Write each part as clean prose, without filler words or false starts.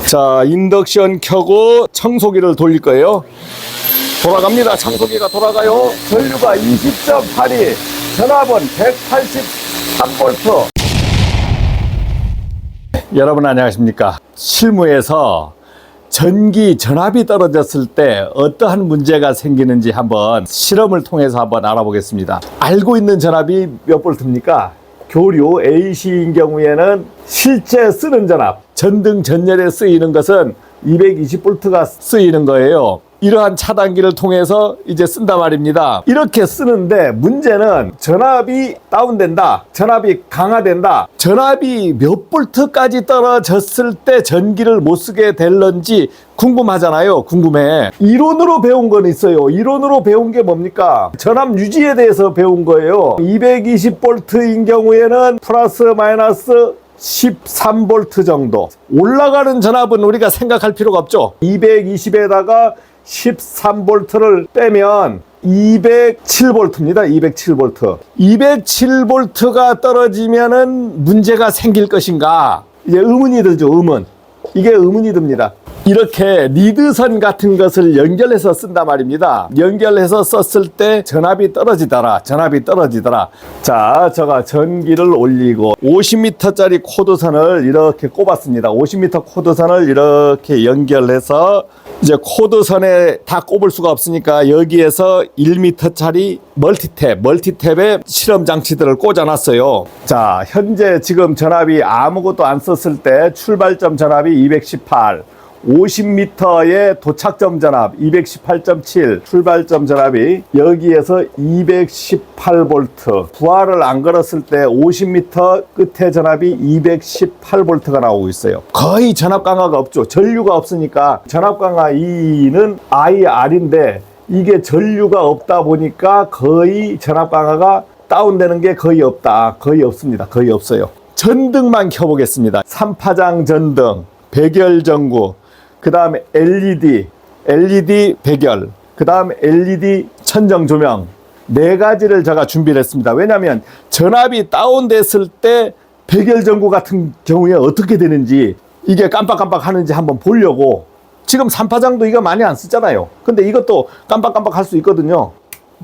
자, 인덕션 켜고 청소기를 돌릴 거예요. 돌아갑니다. 청소기가 돌아가요. 전류가 20.82, 전압은 183V. 여러분 안녕하십니까? 실무에서 전압이 떨어졌을 때 어떠한 문제가 생기는지 한번 실험을 통해서 한번 알아보겠습니다. 알고 있는 전압이 몇 볼트입니까? 교류 AC인 경우에는 실제 쓰는 전압, 전등 전열에 쓰이는 것은 220V가 쓰이는 거예요. 이러한 차단기를 통해서 이제 쓴단 말입니다. 이렇게 쓰는데 문제는 전압이 다운된다, 전압이 강화된다, 전압이 몇 볼트까지 떨어졌을 때 전기를 못 쓰게 될런지 궁금하잖아요. 궁금해. 이론으로 배운 건 있어요. 이론으로 배운 게 뭡니까? 전압 유지에 대해서 배운 거예요. 220V인 경우에는 플러스 마이너스 13V 정도. 올라가는 전압은 우리가 생각할 필요가 없죠. 220에다가 13V를 빼면 207V입니다. 207V. 207V가 떨어지면은 문제가 생길 것인가? 이제 의문이 들죠. 의문. 이게 의문이 듭니다. 이렇게 리드선 같은 것을 연결해서 쓴단 말입니다. 연결해서 썼을 때 전압이 떨어지더라. 자, 제가 전기를 올리고 50m짜리 코드선을 이렇게 꼽았습니다. 50m 코드선을 이렇게 연결해서 이제 코드선에 다 꼽을 수가 없으니까 여기에서 1m짜리 멀티탭에 실험 장치들을 꽂아놨어요. 자, 현재 지금 전압이 아무것도 안 썼을 때 출발점 전압이 218, 50m의 도착점 전압 218.7, 출발점 전압이 여기에서 218V, 부하를 안 걸었을 때 50m 끝에 전압이 218V가 나오고 있어요. 거의 전압 강화가 없죠. 전류가 없으니까. 전압 강화 E는 IR인데 이게 전류가 없다 보니까 거의 전압 강화가 다운되는 게 거의 없다. 거의 없습니다. 거의 없어요. 전등만 켜보겠습니다. 3파장 전등, 백열 전구, 그 다음에 LED 백열, 그 다음에 LED 천정 조명, 네 가지를 제가 준비를 했습니다. 왜냐하면 전압이 다운됐을 때 백열 전구 같은 경우에 어떻게 되는지, 이게 깜빡깜빡 하는지 한번 보려고. 지금 3파장도 이거 많이 안 쓰잖아요. 근데 이것도 깜빡깜빡 할 수 있거든요.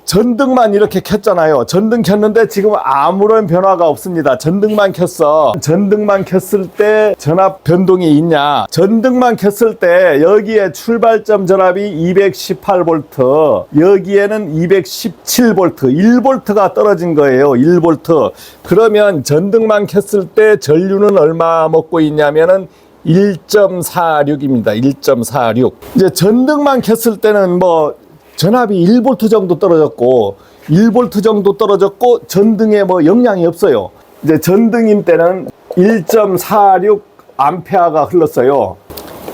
전등만 이렇게 켰잖아요. 전등 켰는데 지금 아무런 변화가 없습니다. 전등만 켰어. 전등만 켰을 때 전압 변동이 있냐? 전등만 켰을 때 여기에 출발점 전압이 218V, 여기에는 217V, 1V가 떨어진 거예요. 1V. 그러면 전등만 켰을 때 전류는 얼마 먹고 있냐면은 1.46입니다. 1.46. 이제 전등만 켰을 때는 뭐 전압이 1V 정도 떨어졌고, 1V 정도 떨어졌고, 전등에 뭐 영향이 없어요. 이제 전등인 때는 1.46 암페어가 흘렀어요.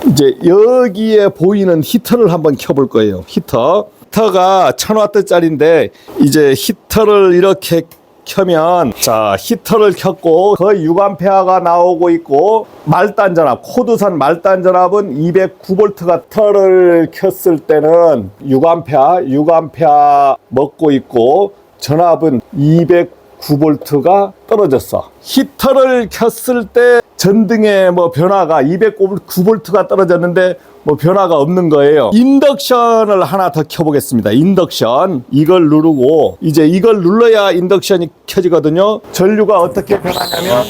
이제 여기에 보이는 히터를 한번 켜볼 거예요. 히터가 1000W짜리인데, 이제 히터를 이렇게 켜면, 자, 히터를 켰고 거의 6A가 나오고 있고, 말단 전압, 코드선 말단 전압은 209V가, 히터를 켰을 때는 6A 먹고 있고 전압은 209V가 떨어졌어. 히터를 켰을 때 전등에 뭐 변화가 209V가 떨어졌는데 뭐 변화가 없는 거예요. 인덕션을 하나 더 켜보겠습니다. 인덕션, 이걸 누르고, 이제 이걸 눌러야 인덕션이 켜지거든요. 전류가 어떻게 변하냐면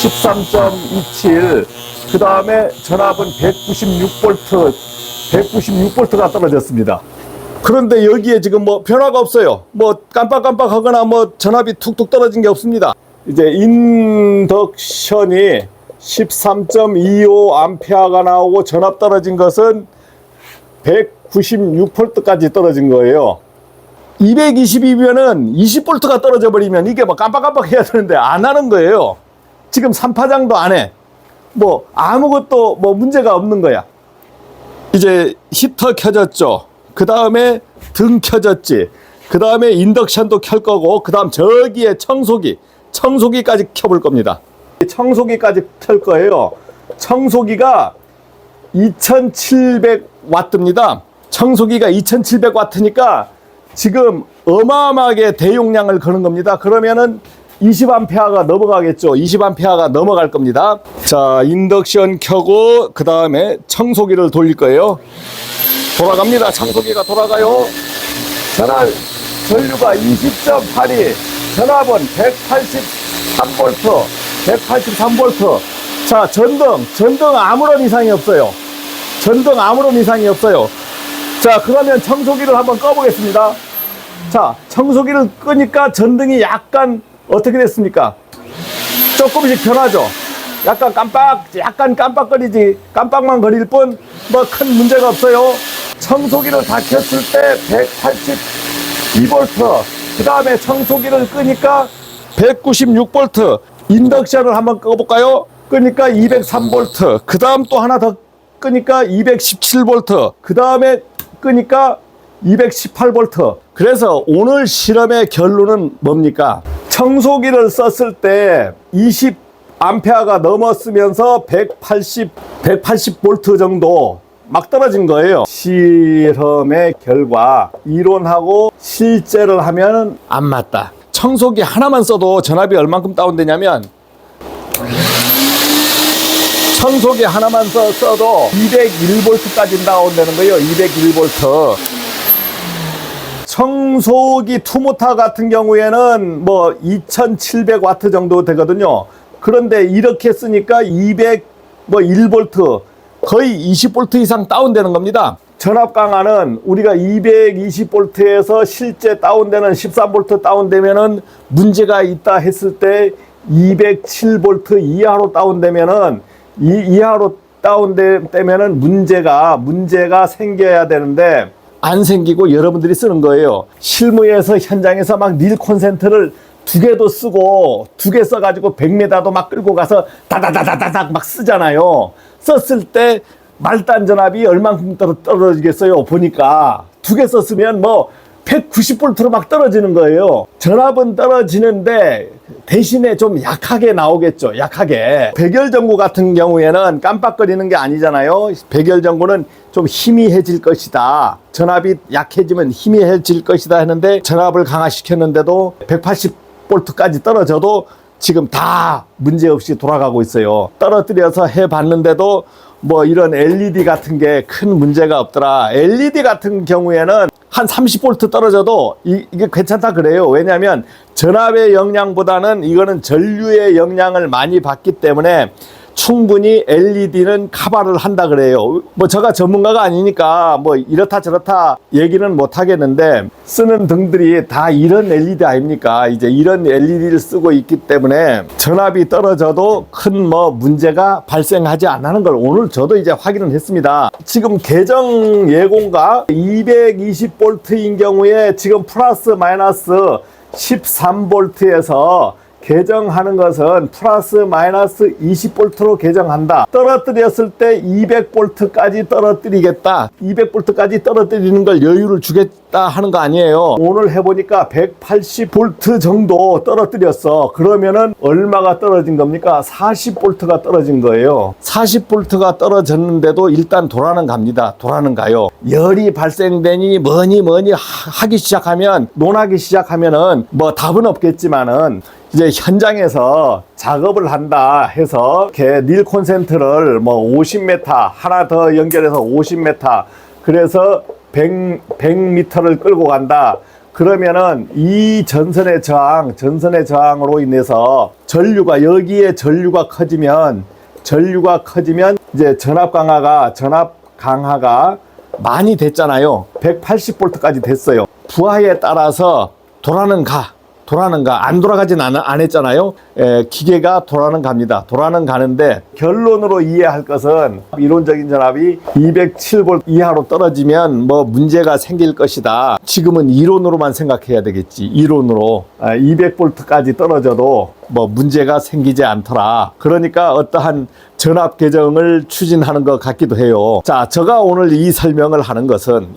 13.27, 그 다음에 전압은 196V가 떨어졌습니다. 그런데 여기에 지금 뭐 변화가 없어요. 뭐 깜빡깜빡 하거나 뭐 전압이 툭툭 떨어진 게 없습니다. 이제 인덕션이 13.25A가 나오고 전압 떨어진 것은 196V까지 떨어진 거예요. 220이면은 20V가 떨어져 버리면 이게 뭐 깜빡깜빡 해야 되는데 안 하는 거예요. 지금 3파장도 안 해. 뭐 아무것도 뭐 문제가 없는 거야. 이제 히터 켜졌죠. 그 다음에 등 켜졌지. 그 다음에 인덕션도 켤 거고, 그 다음 저기에 청소기까지 켜볼 겁니다. 청소기까지 켤 거예요. 청소기가 2700W입니다. 청소기가 2700W니까 지금 어마어마하게 대용량을 거는 겁니다. 그러면은 20A가 넘어가겠죠. 20A가 넘어갈 겁니다. 자, 인덕션 켜고 그 다음에 청소기를 돌릴 거예요. 돌아갑니다. 청소기가 돌아가요. 전압 전류가 20.8이 전압은 183V 183V. 자, 전등 아무런 이상이 없어요. 전등 아무런 이상이 없어요. 자, 그러면 청소기를 한번 꺼보겠습니다. 자, 청소기를 끄니까 전등이 약간 어떻게 됐습니까? 조금씩 변하죠. 약간 깜빡거리지, 깜빡만 거릴 뿐 뭐 큰 문제가 없어요. 청소기를 다 켰을 때 182V, 그 다음에 청소기를 끄니까 196V, 인덕션을 한번 꺼볼까요? 끄니까 203V, 그 다음 또 하나 더 끄니까 217V, 그 다음에 끄니까 218V. 그래서 오늘 실험의 결론은 뭡니까? 청소기를 썼을 때 20A가 넘었으면서 180V 정도 막 떨어진 거예요. 실험의 결과 이론하고 실제를 하면 안 맞다. 청소기 하나만 써도 전압이 얼만큼 다운되냐면, 청소기 하나만 써도 201V까지 다운되는 거예요. 201V. 청소기 투모터 같은 경우에는 뭐 2700W 정도 되거든요. 그런데 이렇게 쓰니까 201V, 거의 20V 이상 다운되는 겁니다. 전압 강화는 우리가 220V에서 실제 다운되는 13V 다운되면은 문제가 있다 했을 때 207V 이하로 다운되면은 이하로 다운되면은 문제가 생겨야 되는데 안 생기고 여러분들이 쓰는 거예요. 실무에서 현장에서 막 닐 콘센트를 2개도 쓰고 2개 써가지고 100m도 막 끌고 가서 다다다다닥 막 쓰잖아요. 썼을 때 말단 전압이 얼만큼 떨어지겠어요. 보니까 2개 썼으면 뭐 190V로 막 떨어지는 거예요. 전압은 떨어지는데 대신에 좀 약하게 나오겠죠. 약하게. 백열전구 같은 경우에는 깜빡거리는 게 아니잖아요. 백열전구는 좀 희미해질 것이다. 전압이 약해지면 희미해질 것이다 했는데 전압을 강화시켰는데도 180V까지 떨어져도 지금 다 문제없이 돌아가고 있어요. 떨어뜨려서 해봤는데도 뭐 이런 LED 같은 게 큰 문제가 없더라. LED 같은 경우에는 한 30V 떨어져도 이게 괜찮다 그래요. 왜냐하면 전압의 영향보다는 이거는 전류의 영향을 많이 받기 때문에 충분히 LED는 커버를 한다 그래요. 뭐 제가 전문가가 아니니까 뭐 이렇다 저렇다 얘기는 못 하겠는데, 쓰는 등들이 다 이런 LED 아닙니까? 이제 이런 LED를 쓰고 있기 때문에 전압이 떨어져도 큰 뭐 문제가 발생하지 않는 걸 오늘 저도 이제 확인을 했습니다. 지금 계정 예고가 220V인 경우에 지금 플러스 마이너스 13V에서 개정하는 것은 플러스 마이너스 20V로 개정한다. 떨어뜨렸을 때 200V까지 떨어뜨리겠다. 200V까지 떨어뜨리는 걸 여유를 주겠다 하는 거 아니에요. 오늘 해보니까 180V 정도 떨어뜨렸어. 그러면은 얼마가 떨어진 겁니까? 40V가 떨어진 거예요. 40V가 떨어졌는데도 일단 돌아는 갑니다. 돌아는 가요. 열이 발생되니 뭐니 하기 시작하면, 논하기 시작하면은 뭐 답은 없겠지만은 이제 현장에서 작업을 한다 해서 닐 콘센트를 뭐 50m 하나 더 연결해서 50m, 그래서 100m를 끌고 간다. 그러면은 이 전선의 저항으로 인해서 여기에 전류가 커지면 이제 전압 강화가 많이 됐잖아요. 180V까지 됐어요. 부하에 따라서 돌아는 안 돌아가진 안 했잖아요. 기계가 돌아는 갑니다. 돌아는 가는데 결론으로 이해할 것은 이론적인 전압이 207V 이하로 떨어지면 뭐 문제가 생길 것이다. 지금은 이론으로만 생각해야 되겠지. 이론으로 200V까지 떨어져도 뭐 문제가 생기지 않더라. 그러니까 어떠한 전압 개정을 추진하는 것 같기도 해요. 자, 제가 오늘 이 설명을 하는 것은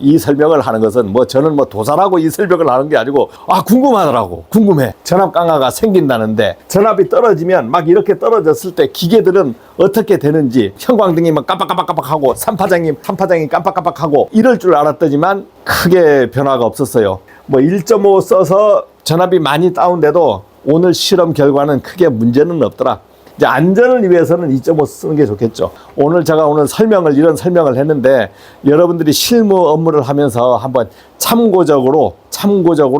뭐 저는 뭐 도사라고 이 설명을 하는 게 아니고, 궁금하더라고. 궁금해. 전압 강화가 생긴다는데, 전압이 떨어지면 막 이렇게 떨어졌을 때 기계들은 어떻게 되는지, 형광등이 막 깜빡깜빡하고 삼파장이 깜빡깜빡하고 이럴 줄 알았더니만 크게 변화가 없었어요. 뭐 1.5 써서 전압이 많이 다운돼도 오늘 실험 결과는 크게 문제는 없더라. 이제 안전을 위해서는 2.5 쓰는 게 좋겠죠. 오늘 제가 이런 설명을 했는데 여러분들이 실무 업무를 하면서 한번 참고적으로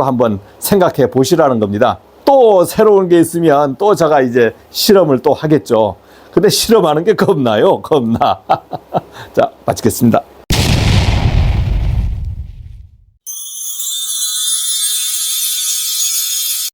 한번 생각해 보시라는 겁니다. 또 새로운 게 있으면 또 제가 이제 실험을 또 하겠죠. 근데 실험하는 게 겁나요? 겁나. 자, 마치겠습니다.